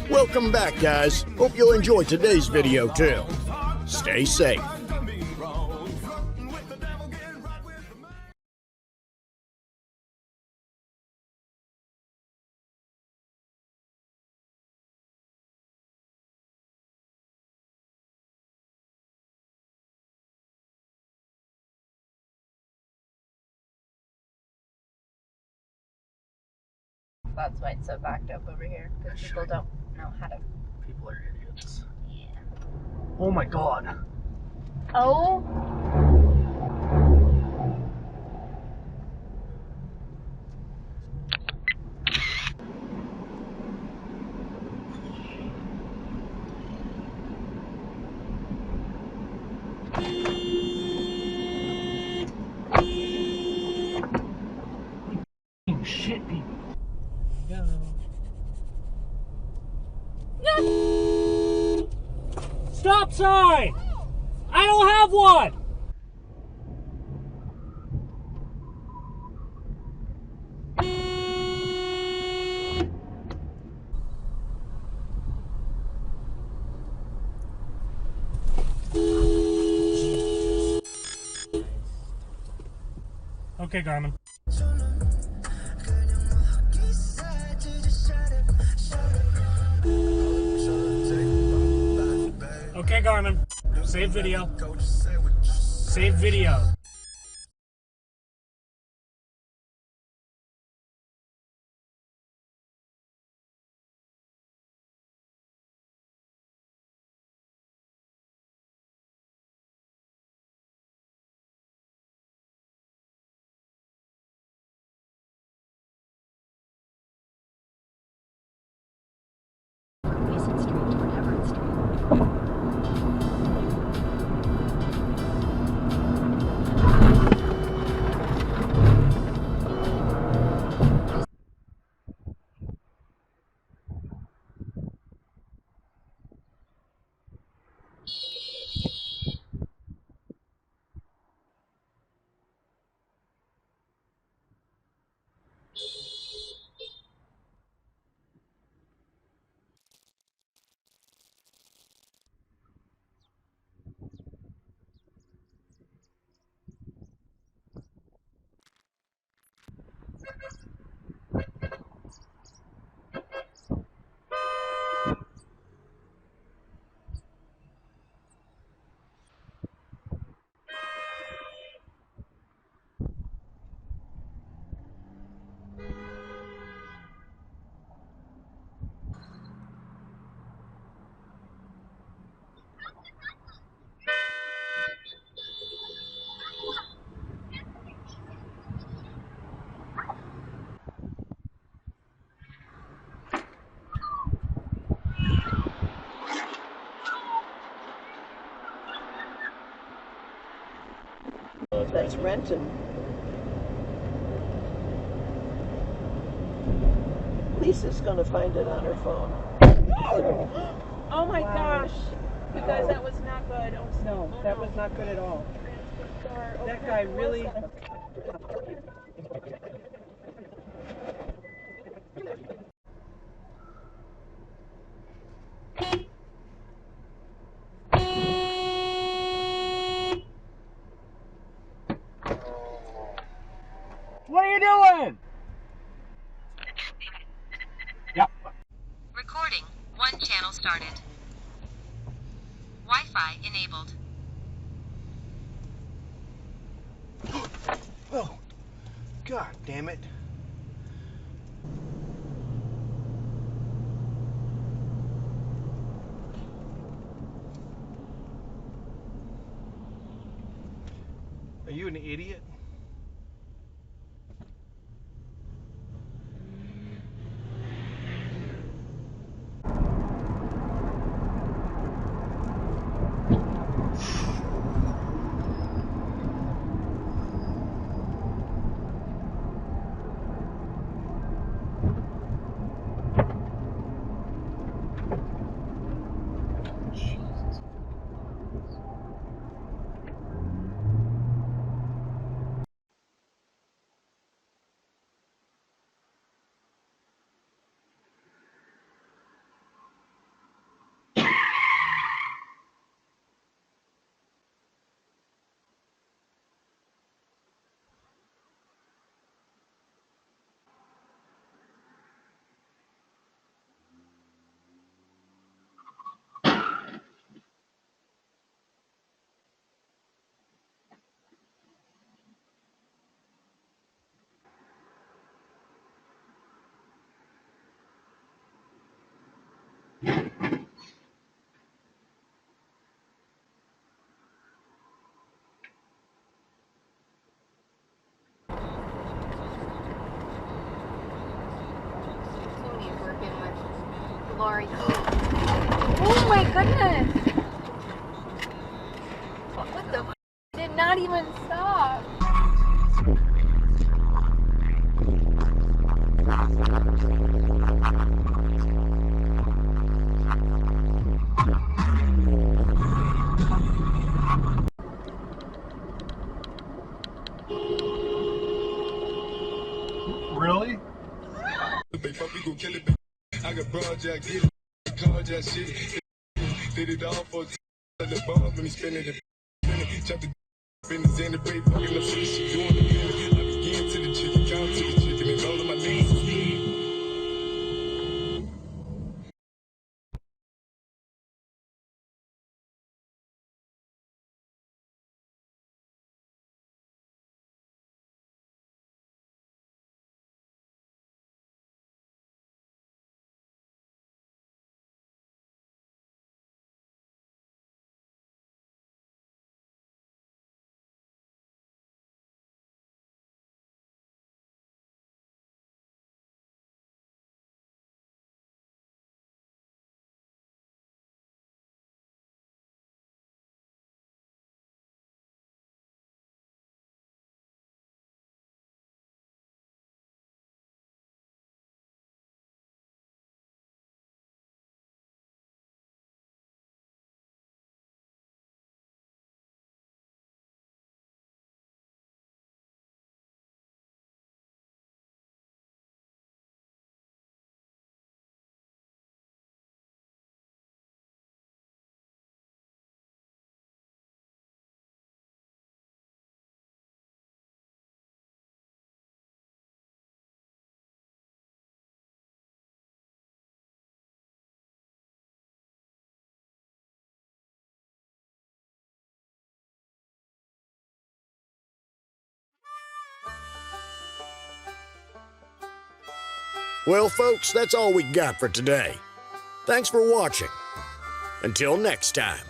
Welcome back, guys. Hope you'll enjoy today's video too. Stay safe. That's why it's so backed up over here, because people don't know how to. People are idiots. Yeah. Oh my god. Oh. Shit, people. No. Stop sign! I don't have one! Okay, Garmin. Okay, Garmin. Save video. Save video. That's renting. Lisa's gonna find it on her phone. Oh my gosh. You guys, that was not good. Oh, No, that was not good at all. That guy really... What are you doing? Yep. Recording. One channel started. Wi-Fi enabled. Oh, god damn it. Are you an idiot? Lori. Oh my goodness! What the f? Did not even stop. Really? I got project, get it, carjack shit. Did it all for the bomb when he spinning it. Chop the business in the break, fucking up shit, she doing the business. I begin to the chicken, count to the chicken, and all of my names is clean. Well, folks, that's all we got for today. Thanks for watching. Until next time.